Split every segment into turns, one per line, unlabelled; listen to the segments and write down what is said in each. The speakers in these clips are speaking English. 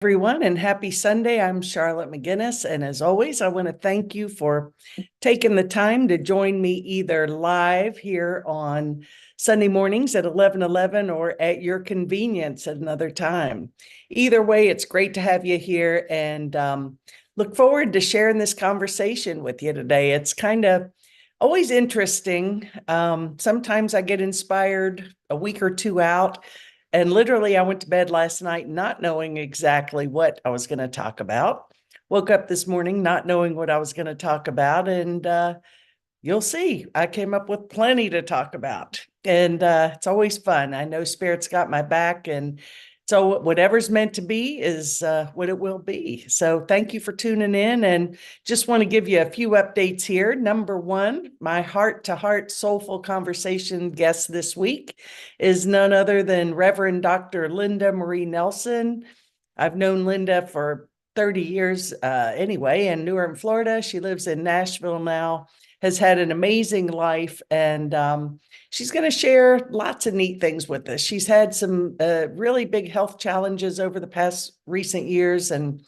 Everyone, and happy Sunday. I'm Charlotte McGinnis, and as always, I want to thank you for taking the time to join me either live here on Sunday mornings at 11:11 or at your convenience at another time. Either way, it's great to have you here, and look forward to sharing this conversation with you today. It's kind of always interesting. Sometimes I get inspired a week or two out. And literally, I went to bed last night not knowing exactly what I was going to talk about. Woke up this morning not knowing what I was going to talk about. And you'll see, I came up with plenty to talk about. And it's always fun. I know Spirit's got my back. And so whatever's meant to be is what it will be. So thank you for tuning in. And just want to give you a few updates here. Number one, my heart-to-heart soulful conversation guest this week is none other than Reverend Dr. Linda Marie Nelson. I've known Linda for 30 years anyway, in New Orleans, Florida. She lives in Nashville now, has had an amazing life, and she's going to share lots of neat things with us. She's had some really big health challenges over the past recent years, and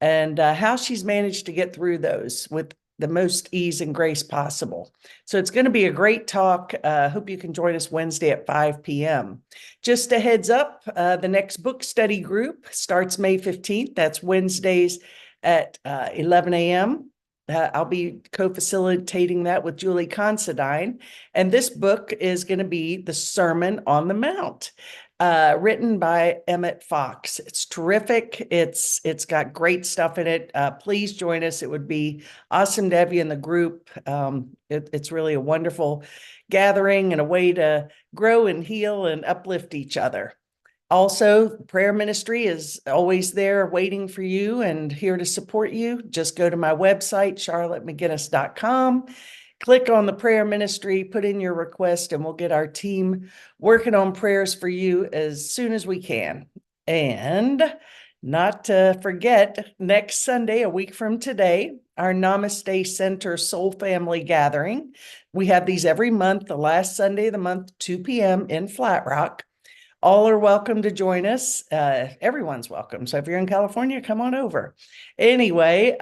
how she's managed to get through those with the most ease and grace possible. So it's going to be a great talk. Hope you can join us Wednesday at 5 p.m. Just a heads up, the next book study group starts May 15th. That's Wednesdays at 11 a.m. I'll be co-facilitating that with Julie Considine. And this book is going to be The Sermon on the Mount, written by Emmett Fox. It's terrific. It's got great stuff in it. Please join us. It would be awesome to have you in the group. It's really a wonderful gathering and a way to grow and heal and uplift each other. Also, prayer ministry is always there waiting for you and here to support you. Just go to my website, charlottemcginnis.com, click on the prayer ministry, put in your request, and we'll get our team working on prayers for you as soon as we can. And not to forget, next Sunday, a week from today, our Namaste Center Soul Family Gathering. We have these every month, the last Sunday of the month, 2 p.m. in Flat Rock. All are welcome to join us. Everyone's welcome. So if you're in California, come on over. Anyway,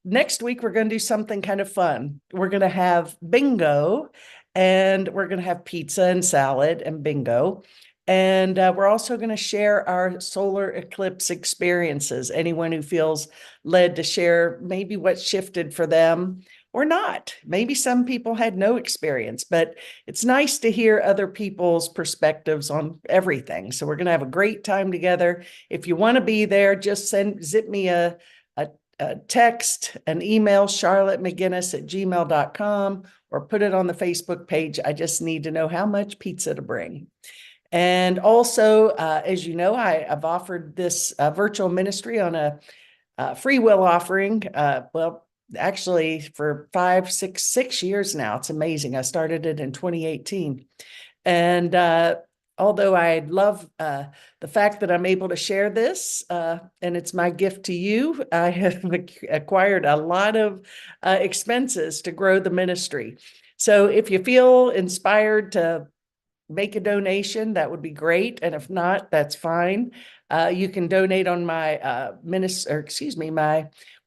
next week, we're going to do something kind of fun. We're going to have bingo, and we're going to have pizza and salad and bingo. And we're also going to share our solar eclipse experiences. Anyone who feels led to share maybe what shifted for them or not. Maybe some people had no experience, but it's nice to hear other people's perspectives on everything. So we're going to have a great time together. If you want to be there, just zip me a text, an email, charlottemcginnis@gmail.com, or put it on the Facebook page. I just need to know how much pizza to bring. And also, as you know, I've offered this virtual ministry on a free will offering. Actually, for 6 years now. It's amazing. I started it in 2018. And although I love the fact that I'm able to share this, and it's my gift to you, I have acquired a lot of expenses to grow the ministry. So if you feel inspired to make a donation, that would be great. And if not, that's fine. You can donate on my my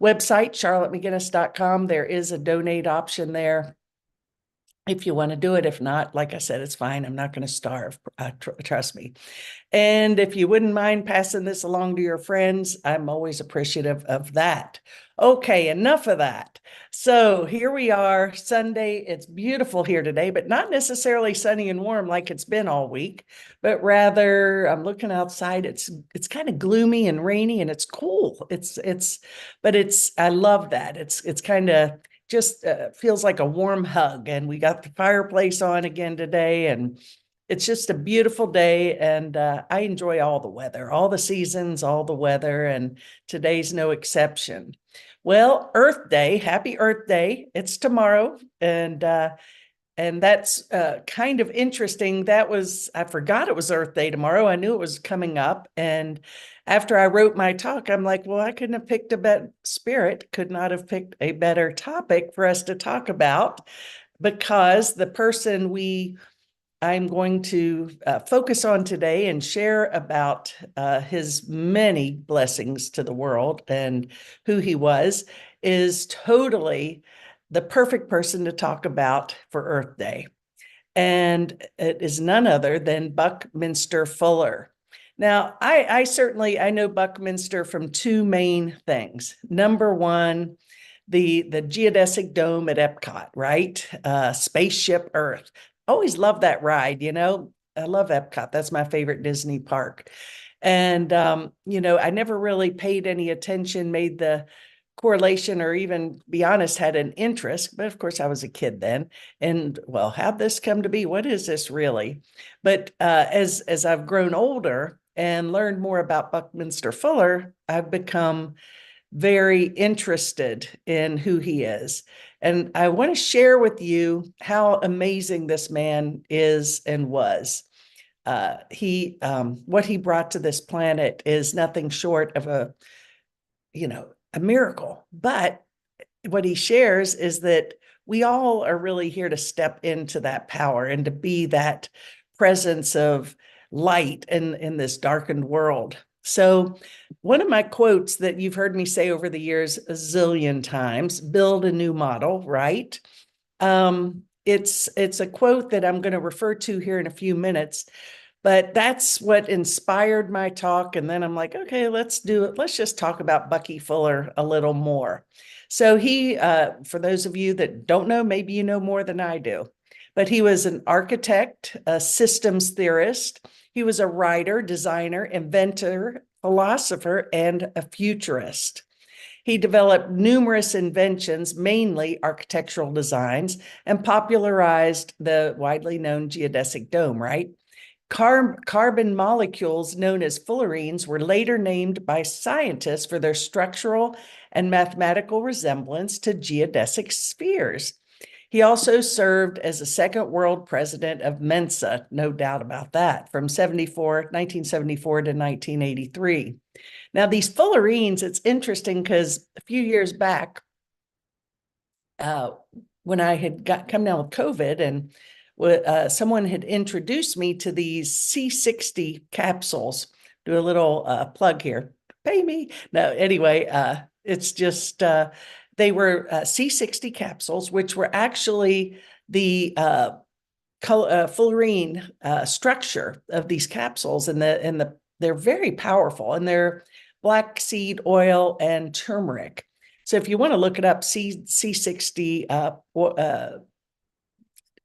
website, charlottemcginnis.com. There is a donate option there if you want to do it. If not, like I said, it's fine. I'm not going to starve. Trust me. And if you wouldn't mind passing this along to your friends, I'm always appreciative of that. Okay, enough of that. So here we are, Sunday. It's beautiful here today, but not necessarily sunny and warm like it's been all week, but rather I'm looking outside. It's kind of gloomy and rainy, and it's cool. I love that. It's kind of just feels like a warm hug. And we got the fireplace on again today, and it's just a beautiful day, and I enjoy all the weather, all the seasons, all the weather, and today's no exception. Well, Earth Day, happy Earth Day. It's tomorrow, and that's kind of interesting. I forgot it was Earth Day tomorrow. I knew it was coming up, and after I wrote my talk, I'm like, well, I couldn't have picked a better Spirit, could not have picked a better topic for us to talk about, because the person we I'm going to focus on today and share about his many blessings to the world and who he was, is totally the perfect person to talk about for Earth Day. And it is none other than Buckminster Fuller. Now, I certainly I know Buckminster from two main things. Number one, the geodesic dome at Epcot, right? Spaceship Earth. Always love that ride, you know. I love Epcot. That's my favorite Disney park. And I never really paid any attention, made the correlation, or even be honest, had an interest. But of course, I was a kid then. And well, how'd this come to be? What is this really? But as I've grown older and learned more about Buckminster Fuller, I've become very interested in who he is. And I want to share with you how amazing this man is and was. What he brought to this planet is nothing short of a miracle. But what he shares is that we all are really here to step into that power and to be that presence of light in this darkened world. So one of my quotes that you've heard me say over the years a zillion times, build a new model, right? It's a quote that I'm going to refer to here in a few minutes, but that's what inspired my talk. And then I'm like, okay, let's do it. Let's just talk about Bucky Fuller a little more. So for those of you that don't know, maybe you know more than I do, but he was an architect, a systems theorist. He was a writer, designer, inventor, philosopher, and a futurist. He developed numerous inventions, mainly architectural designs, and popularized the widely known geodesic dome, right? Carbon molecules known as fullerenes were later named by scientists for their structural and mathematical resemblance to geodesic spheres. He also served as the second world president of Mensa, no doubt about that, from 1974 to 1983. Now, these fullerenes, it's interesting because a few years back, when I had come down with COVID, and someone had introduced me to these C60 capsules. Do a little plug here. Pay me. No, anyway, it's just they were C60 capsules, which were actually the fullerene structure of these capsules, and they're very powerful, and they're black seed oil and turmeric. So if you want to look it up, C60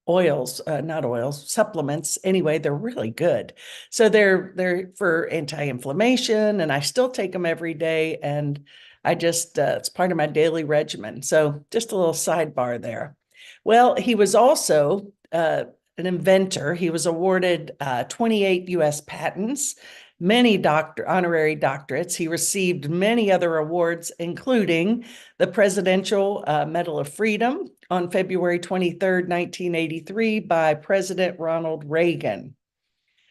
oils, not oils, supplements. Anyway, they're really good. So they're for anti-inflammation, and I still take them every day. And I just, it's part of my daily regimen. So just a little sidebar there. Well, he was also an inventor. He was awarded 28 US patents, many honorary doctorates. He received many other awards, including the Presidential Medal of Freedom on February 23rd, 1983 by President Ronald Reagan.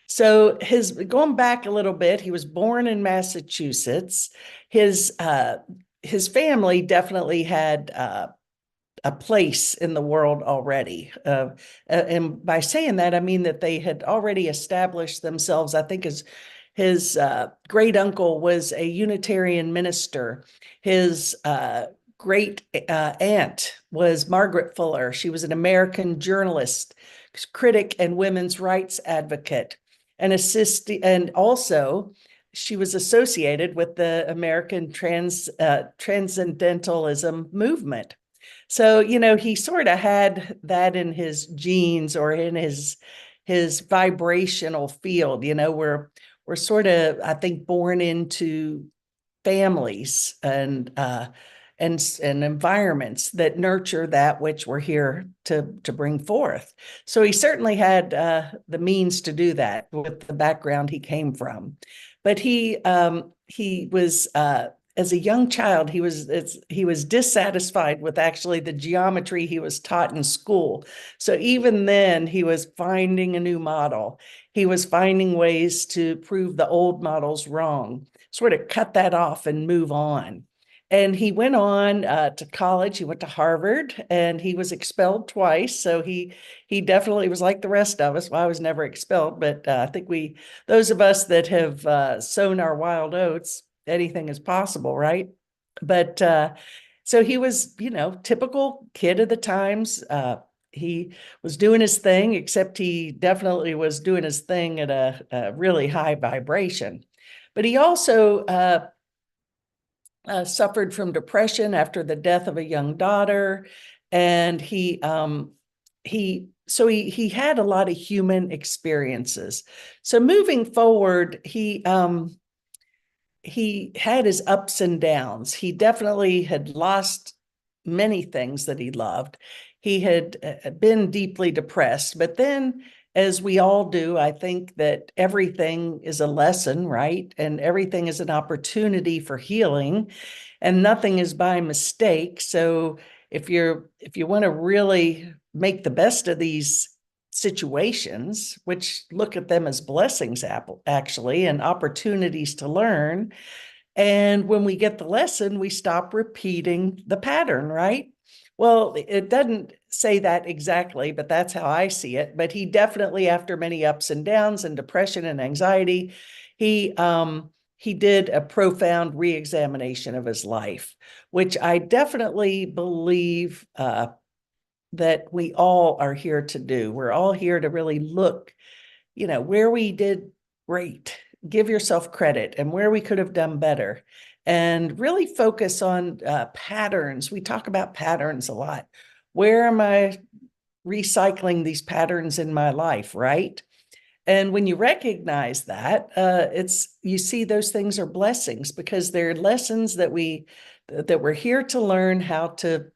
So going back a little bit, he was born in Massachusetts. His family definitely had a place in the world already. And by saying that, I mean that they had already established themselves. I think his great uncle was a Unitarian minister. His great aunt was Margaret Fuller. She was an American journalist, critic, and women's rights advocate, and also she was associated with the American transcendentalism movement. So, he sort of had that in his genes, or in his vibrational field. We're sort of, I think, born into families and environments that nurture that which we're here to bring forth. So he certainly had the means to do that with the background he came from. But he was as a young child, he was dissatisfied with actually the geometry he was taught in school. So even then, he was finding a new model. He was finding ways to prove the old models wrong, sort of cut that off and move on. And he went on to college. He went to Harvard, and he was expelled twice. So he definitely was like the rest of us. Well, I was never expelled, but I think those of us that have sown our wild oats, anything is possible, right? But so he was, typical kid of the times. He was doing his thing, except he definitely was doing his thing at a really high vibration. But he also suffered from depression after the death of a young daughter, and he had a lot of human experiences. So moving forward, he had his ups and downs. He definitely had lost many things that he loved. He had been deeply depressed, but then, as we all do, I think that everything is a lesson, right? And everything is an opportunity for healing, and nothing is by mistake. So if you want to really make the best of these situations, which look at them as blessings, actually, and opportunities to learn. And when we get the lesson, we stop repeating the pattern, right? Well, it doesn't say that exactly, but that's how I see it. But he definitely, after many ups and downs and depression and anxiety, he did a profound reexamination of his life, which I definitely believe that we all are here to do. We're all here to really look, where we did great, give yourself credit, and where we could have done better, and really focus on patterns. We talk about patterns a lot. Where am I recycling these patterns in my life, right? And when you recognize that, you see those things are blessings, because they're lessons that we're here to learn how to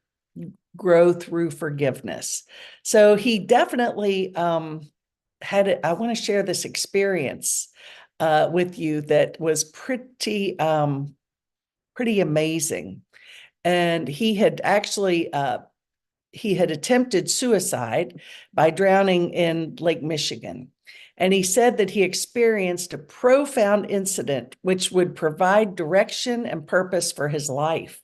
grow through forgiveness. So he definitely had it. I want to share this experience with you that was pretty amazing. And he had attempted suicide by drowning in Lake Michigan. And he said that he experienced a profound incident which would provide direction and purpose for his life.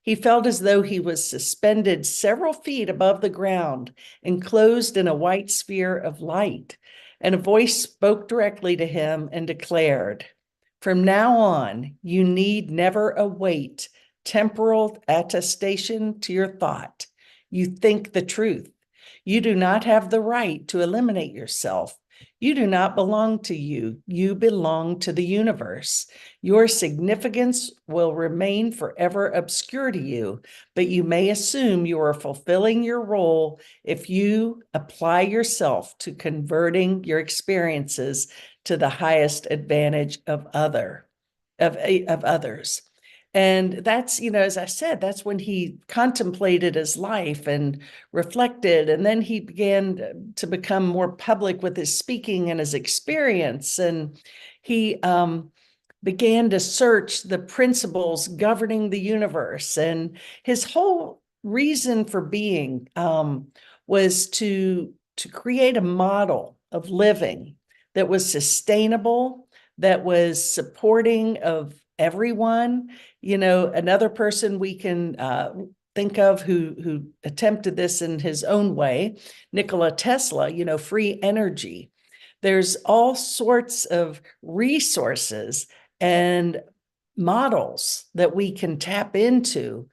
He felt as though he was suspended several feet above the ground, enclosed in a white sphere of light. And a voice spoke directly to him and declared, "From now on, you need never await temporal attestation to your thought. You think the truth. You do not have the right to eliminate yourself. You do not belong to you. You belong to the universe. Your significance will remain forever obscure to you, but you may assume you are fulfilling your role if you apply yourself to converting your experiences to the highest advantage of others." And that's, as I said, that's when he contemplated his life and reflected. And then he began to become more public with his speaking and his experience. And he began to search the principles governing the universe. And his whole reason for being was to create a model of living that was sustainable, that was supporting of everyone. Another person we can think of who attempted this in his own way, Nikola Tesla, free energy. There's all sorts of resources and models that we can tap into.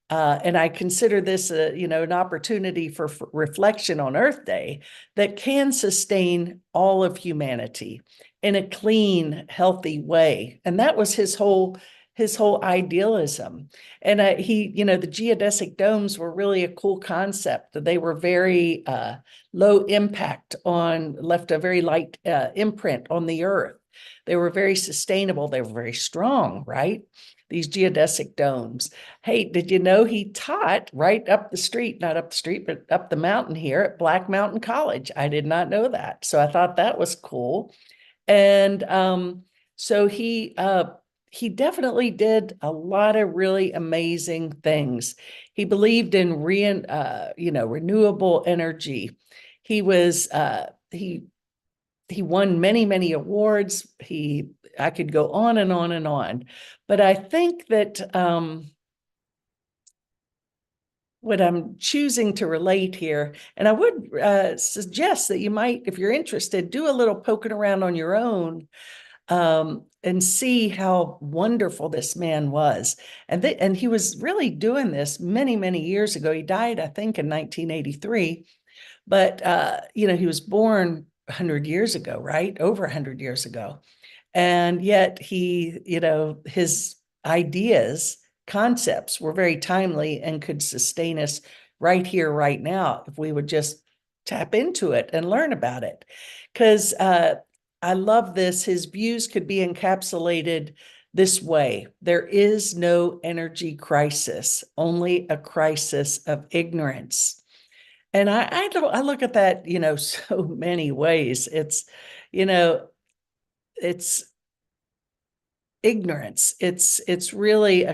And I consider this, an opportunity for reflection on Earth Day that can sustain all of humanity in a clean, healthy way. And that was his whole idealism. And the geodesic domes were really a cool concept. They were very low impact left a very light imprint on the Earth. They were very sustainable. They were very strong, right? These geodesic domes. Hey, did you know he taught right up the street, not up the street, but up the mountain here at Black Mountain College? I did not know that. So I thought that was cool. And so he definitely did a lot of really amazing things. He believed in renewable energy. He was he won many, many awards. I could go on and on and on. But I think that what I'm choosing to relate here, and I would suggest that you might, if you're interested, do a little poking around on your own, and see how wonderful this man was. And he was really doing this many, many years ago. He died, I think, in 1983, but he was born 100 years ago, right? Over 100 years ago. And yet his ideas, concepts were very timely and could sustain us right here, right now, if we would just tap into it and learn about it. Because I love this. His views could be encapsulated this way: there is no energy crisis, only a crisis of ignorance. And I look at that, so many ways. You know, it's ignorance. It's really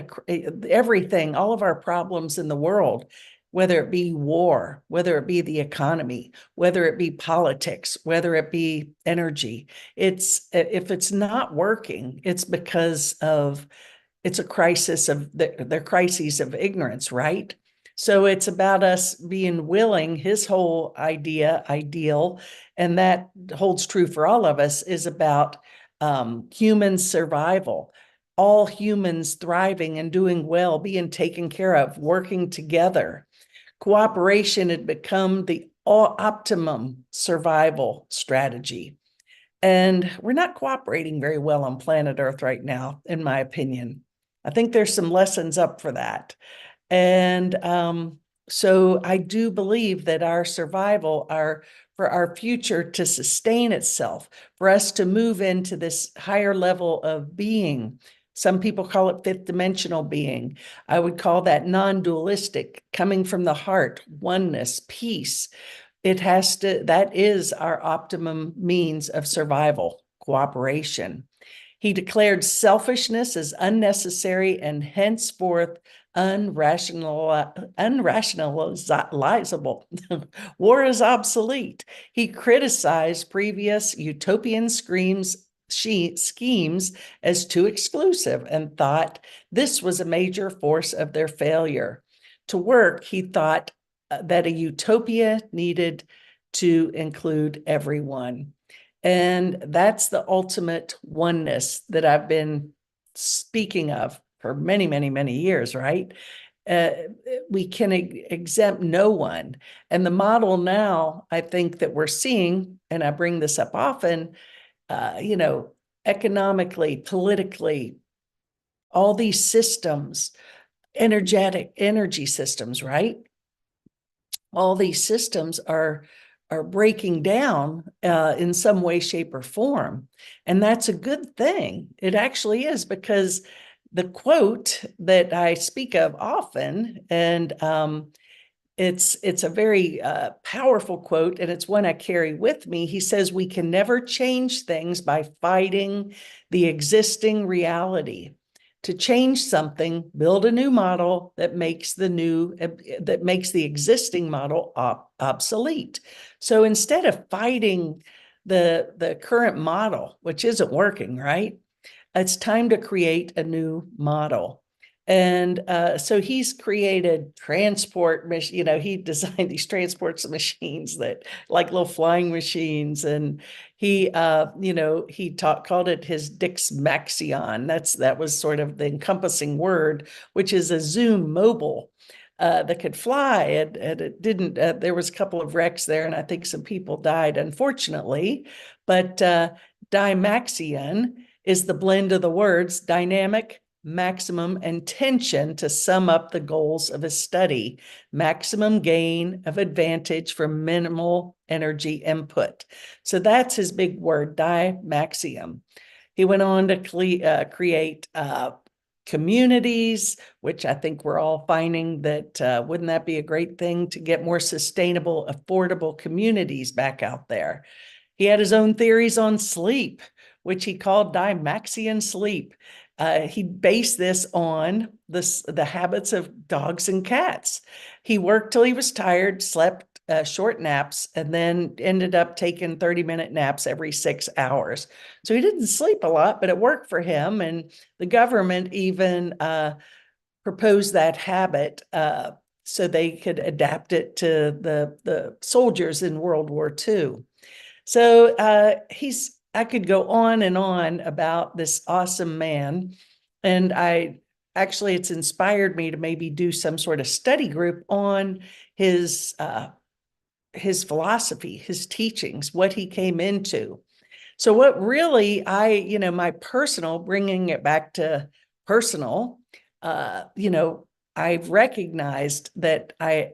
everything, all of our problems in the world, whether it be war, whether it be the economy, whether it be politics, whether it be energy. If it's not working, it's because of it's a crisis of their crises of ignorance, right? So it's about us being willing. His whole ideal, and that holds true for all of us, is about human survival, all humans thriving and doing well, being taken care of, working together. Cooperation had become the optimum survival strategy. And we're not cooperating very well on planet Earth right now, in my opinion. I think there's some lessons up for that. And so I do believe that our survival, for our future to sustain itself, for us to move into this higher level of being. Some people call it fifth dimensional being. I would call that non-dualistic, coming from the heart, oneness, peace. That is our optimum means of survival, cooperation. He declared selfishness as unnecessary and henceforth unrationalizable. War is obsolete. He criticized previous utopian schemes as too exclusive and thought this was a major force of their failure. To work, he thought that a utopia needed to include everyone. And that's the ultimate oneness that I've been speaking of for many, many, many years, right? We can exempt no one. And the model now, I think that we're seeing, and I bring this up often, economically, politically, all these systems, energy systems, right? All these systems are breaking down in some way, shape, or form. And that's a good thing. It actually is, because the quote that I speak of often, and it's a very powerful quote, and it's one I carry with me. He says, "We can never change things by fighting the existing reality. To change something, build a new model that makes the existing model obsolete." So instead of fighting the current model, which isn't working, right? It's time to create a new model. And so he's created he designed these transport machines that like little flying machines. And he called it his Dix Maxion. That was sort of the encompassing word, which is a Zoom mobile that could fly. And it didn't, there was a couple of wrecks there, and I think some people died, unfortunately. But Dimaxion is the blend of the words dynamic, maximum, and tension to sum up the goals of his study: maximum gain of advantage from minimal energy input. So that's his big word, dimaxium. He went on to create communities, which I think we're all finding that wouldn't that be a great thing to get more sustainable, affordable communities back out there. He had his own theories on sleep, which he called Dymaxion sleep. He based this on the habits of dogs and cats. He worked till he was tired, slept short naps, and then ended up taking 30-minute naps every 6 hours. So he didn't sleep a lot, but it worked for him. And the government even proposed that habit so they could adapt it to the soldiers in World War II. So I could go on and on about this awesome man. And it's inspired me to maybe do some sort of study group on his philosophy, his teachings, what he came into. So what really my personal, bringing it back to personal, I've recognized that I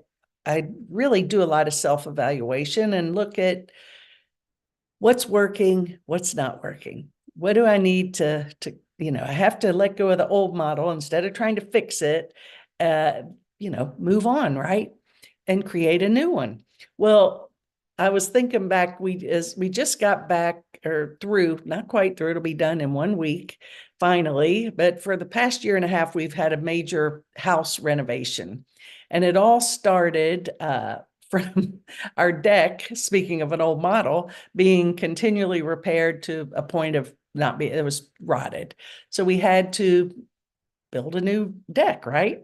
really do a lot of self-evaluation and look at what's working, what's not working. What do I need I have to let go of the old model instead of trying to fix it, move on, right? And create a new one. Well, I was thinking back, we just got back or through, not quite through, it'll be done in 1 week, finally. But for the past year and a half, we've had a major house renovation. And it all started from our deck, speaking of an old model, being continually repaired to a point of not being, it was rotted. So we had to build a new deck, right?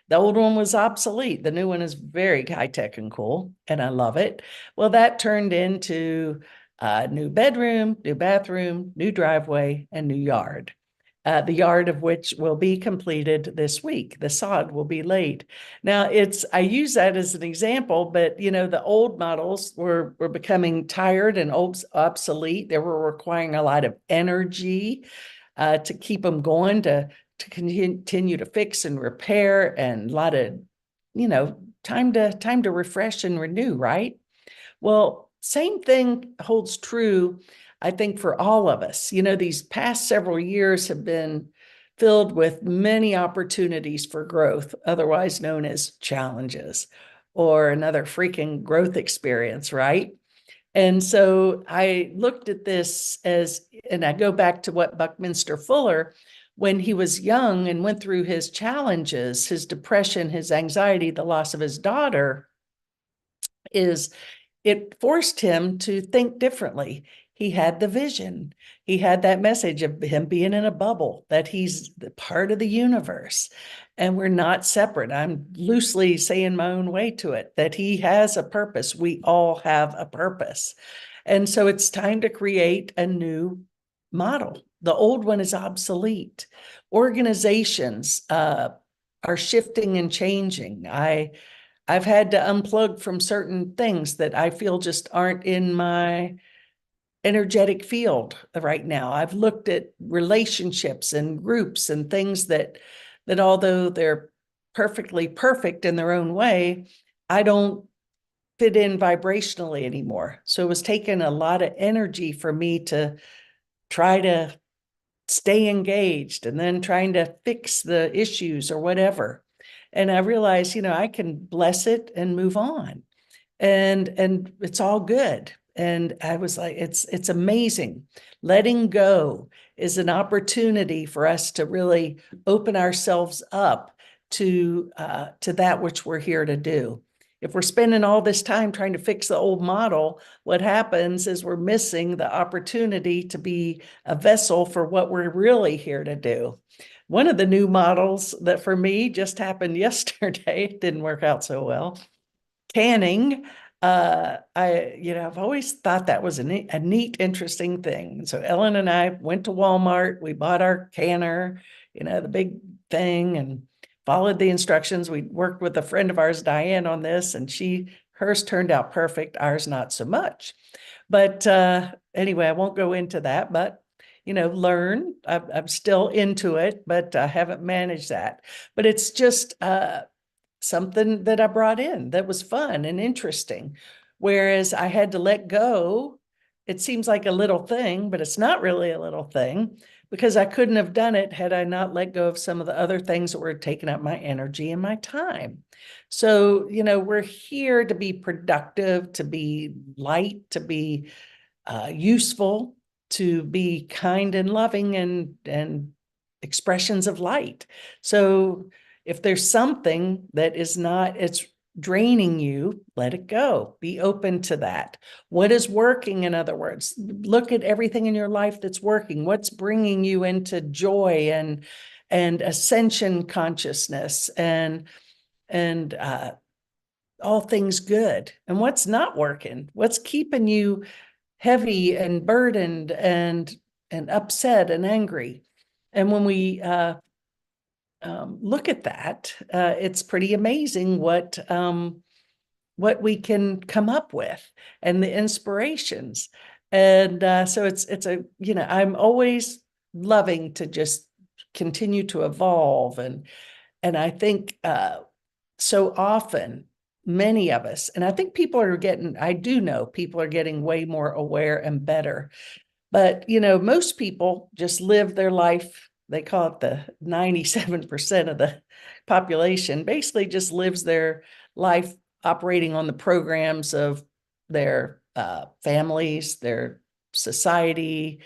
The old one was obsolete. The new one is very high tech and cool, and I love it. Well, that turned into a new bedroom, new bathroom, new driveway, and new yard. The yard of which will be completed this week. The sod will be laid. Now, I use that as an example, but the old models were becoming tired and obsolete. They were requiring a lot of energy to keep them going, to continue to fix and repair, and a lot of time to refresh and renew, right? Well, same thing holds true, I think, for all of us. These past several years have been filled with many opportunities for growth, otherwise known as challenges, or another freaking growth experience, right? And so I looked at this and I go back to what Buckminster Fuller, when he was young and went through his challenges, his depression, his anxiety, the loss of his daughter, it forced him to think differently. He had the vision. He had that message of him being in a bubble, that he's part of the universe and we're not separate. I'm loosely saying my own way to it, that he has a purpose. We all have a purpose. And so it's time to create a new model. The old one is obsolete. Organizations are shifting and changing. I've had to unplug from certain things that I feel just aren't in my energetic field right now. I've looked at relationships and groups and things that although they're perfectly perfect in their own way, I don't fit in vibrationally anymore. So it was taking a lot of energy for me to try to stay engaged and then trying to fix the issues or whatever. And I realized, I can bless it and move on. And it's all good. And I was like, it's amazing. Letting go is an opportunity for us to really open ourselves up to that which we're here to do. If we're spending all this time trying to fix the old model, what happens is we're missing the opportunity to be a vessel for what we're really here to do. One of the new models that for me just happened yesterday, didn't work out so well, canning. I've always thought that was a neat, interesting thing. So Ellen and I went to Walmart, we bought our canner, the big thing, and followed the instructions. We worked with a friend of ours, Diane, on this, and hers turned out perfect, ours not so much. But anyway, I won't go into that, but learn. I'm still into it, but I haven't managed that. But it's just something that I brought in that was fun and interesting. Whereas I had to let go. It seems like a little thing, but it's not really a little thing, because I couldn't have done it had I not let go of some of the other things that were taking up my energy and my time. So, we're here to be productive, to be light, to be useful, to be kind and loving, and expressions of light. So if there's something that is not, it's draining you, let it go. Be open to that. What is working, in other words? Look at everything in your life that's working. What's bringing you into joy and ascension consciousness, and and all things good. And what's not working? What's keeping you heavy and burdened and upset and angry? And when we look at that, it's pretty amazing what we can come up with and the inspirations. And so it's a, I'm always loving to just continue to evolve. And I think so often, many of us, and I think I do know people are getting way more aware and better. But, most people just live their life. They call it the 97% of the population basically just lives their life operating on the programs of their families, their society,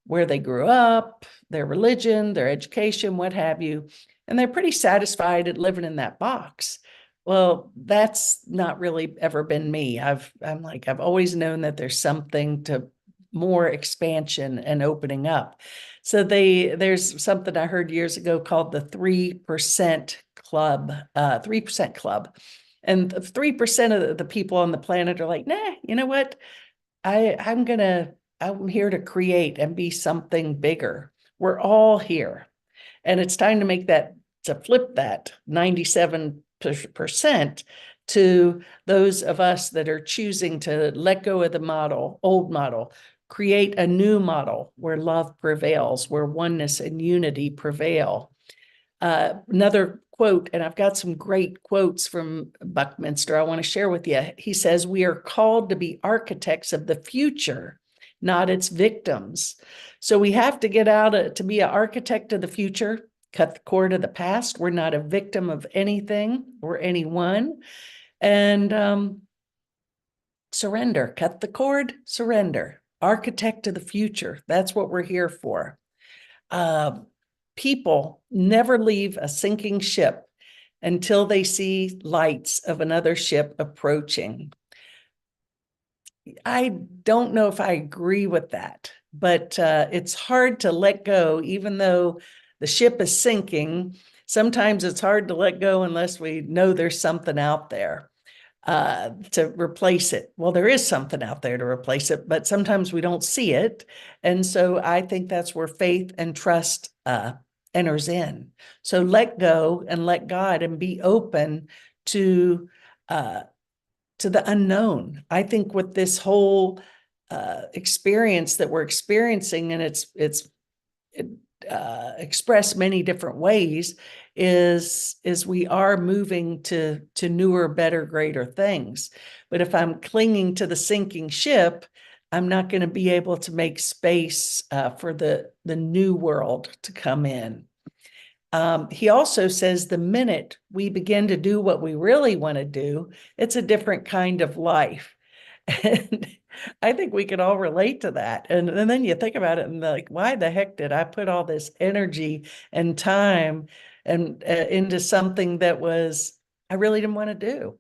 where they grew up, their religion, their education, what have you. And they're pretty satisfied at living in that box. Well, that's not really ever been me. I've always known that there's something to more expansion and opening up. So there's something I heard years ago called the 3% Club, 3% Club. And 3% of the people on the planet are like, nah, you know what? I'm here to create and be something bigger. We're all here. And it's time to flip that 97% to those of us that are choosing to let go of the old model, create a new model where love prevails, where oneness and unity prevail. Another quote, and I've got some great quotes from Buckminster I want to share with you. He says, "We are called to be architects of the future, not its victims." So we have to get out to be an architect of the future, cut the cord of the past. We're not a victim of anything or anyone. And surrender, cut the cord, surrender. Architect of the future. That's what we're here for. People never leave a sinking ship until they see lights of another ship approaching. I don't know if I agree with that, but it's hard to let go, even though the ship is sinking. Sometimes it's hard to let go unless we know there's something out there to replace it. Well, there is something out there to replace it, but sometimes we don't see it. And so I think that's where faith and trust enters in. So let go and let God and be open to the unknown. I think with this whole experience that we're experiencing, and it's expressed many different ways, is we are moving to newer, better, greater things. But if I'm clinging to the sinking ship, I'm not going to be able to make space for the new world to come in. He also says the minute we begin to do what we really want to do, it's a different kind of life. And I think we can all relate to that. And then you think about it and like, why the heck did I put all this energy and time and into something that I really didn't want to do?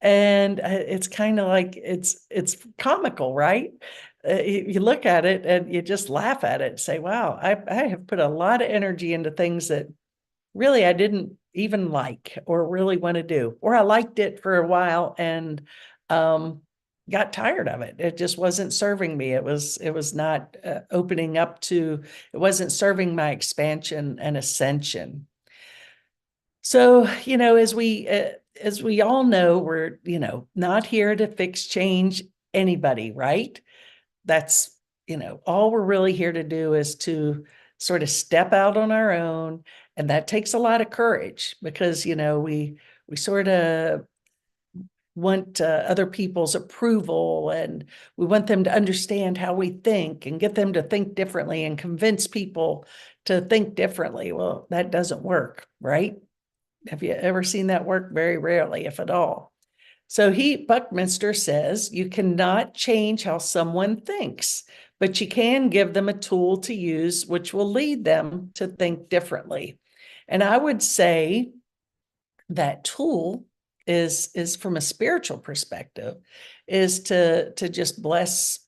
And it's kind of like, it's comical, right? You look at it and you just laugh at it and say, wow, I have put a lot of energy into things that really I didn't even like or really want to do, or I liked it for a while and got tired of it. It just wasn't serving me. It was not opening up to, it wasn't serving my expansion and ascension. So, as we all know, we're, not here to fix, change anybody, right? That's, all we're really here to do is to sort of step out on our own. And that takes a lot of courage because, we sort of want other people's approval, and we want them to understand how we think and get them to think differently and convince people to think differently. Well, that doesn't work, right? Have you ever seen that work? Very rarely, if at all. So Buckminster says, you cannot change how someone thinks, but you can give them a tool to use, which will lead them to think differently. And I would say that tool is from a spiritual perspective, is to just bless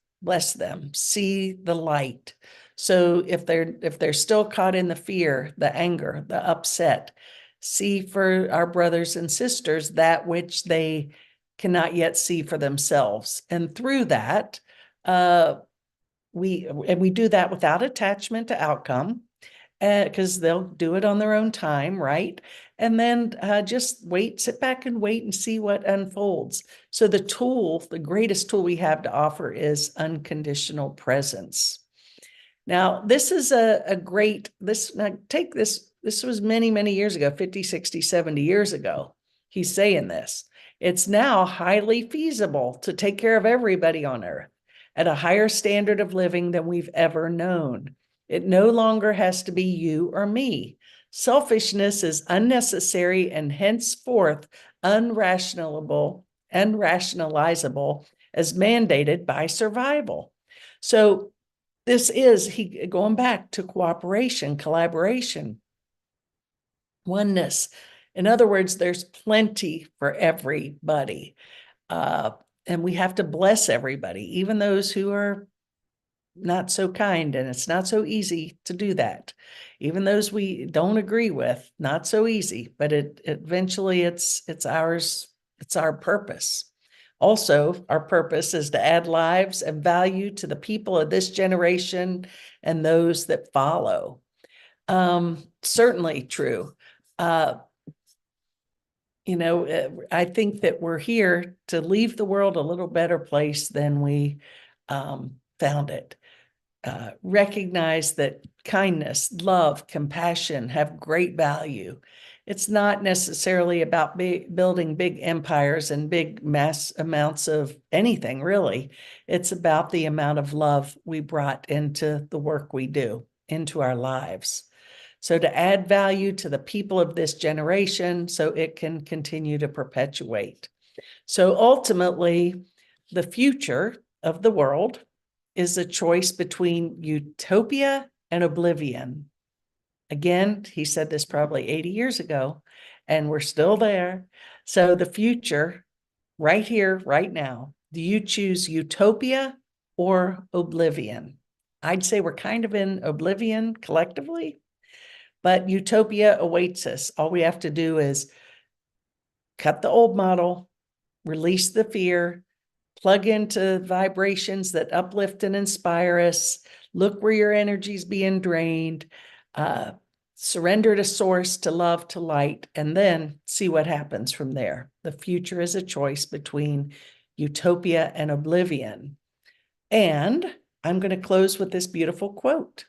them, see the light. So if they're still caught in the fear, the anger, the upset, see for our brothers and sisters that which they cannot yet see for themselves. And through that, we do that without attachment to outcome, because they'll do it on their own time, right? And then just sit back and wait and see what unfolds. So the greatest tool we have to offer is unconditional presence. Now, this is this was many, many years ago, 50, 60, 70 years ago. He's saying this. It's now highly feasible to take care of everybody on earth at a higher standard of living than we've ever known. It no longer has to be you or me. Selfishness is unnecessary and henceforth unrationalizable as mandated by survival. So this is going back to cooperation, collaboration, oneness. In other words, there's plenty for everybody. And we have to bless everybody, even those who are not so kind, and it's not so easy to do that. Even those we don't agree with, not so easy, but eventually it's ours, it's our purpose. Also, our purpose is to add lives and value to the people of this generation and those that follow. Certainly true. I think that we're here to leave the world a little better place than we found it. Recognize that kindness, love, compassion have great value. It's not necessarily about building big empires and big mass amounts of anything, really. It's about the amount of love we brought into the work we do, into our lives. So to add value to the people of this generation so it can continue to perpetuate. So ultimately, the future of the world is a choice between utopia and oblivion. Again, he said this probably 80 years ago, and we're still there. So the future, right here, right now, do you choose utopia or oblivion? I'd say we're kind of in oblivion collectively, but utopia awaits us. All we have to do is cut the old model, release the fear, plug into vibrations that uplift and inspire us, look where your energy's being drained, surrender to source, to love, to light, and then see what happens from there. The future is a choice between utopia and oblivion. And I'm going to close with this beautiful quote.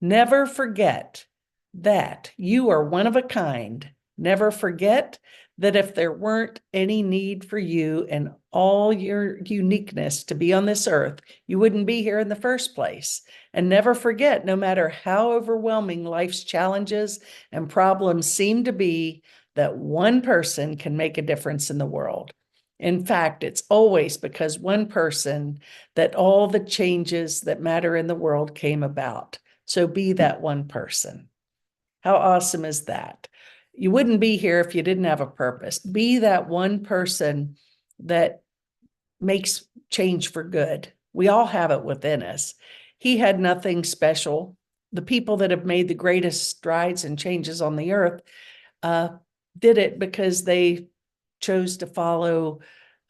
Never forget that you are one of a kind. Never forget that if there weren't any need for you and all your uniqueness to be on this earth, you wouldn't be here in the first place. And never forget, no matter how overwhelming life's challenges and problems seem to be, that one person can make a difference in the world. In fact, it's always because one person that all the changes that matter in the world came about. So be that one person. How awesome is that? You wouldn't be here if you didn't have a purpose. Be that one person that makes change for good. We all have it within us. He had nothing special. The people that have made the greatest strides and changes on the earth did it because they chose to follow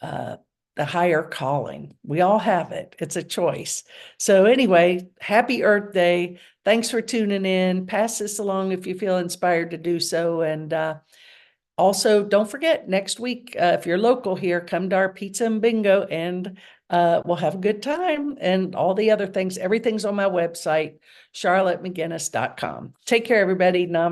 the higher calling. We all have it. It's a choice. So anyway, happy Earth Day. Thanks for tuning in. Pass this along if you feel inspired to do so. And also, don't forget, next week, if you're local here, come to our pizza and bingo, and we'll have a good time. And all the other things, everything's on my website, charlottemcginnis.com. Take care, everybody. Namaste.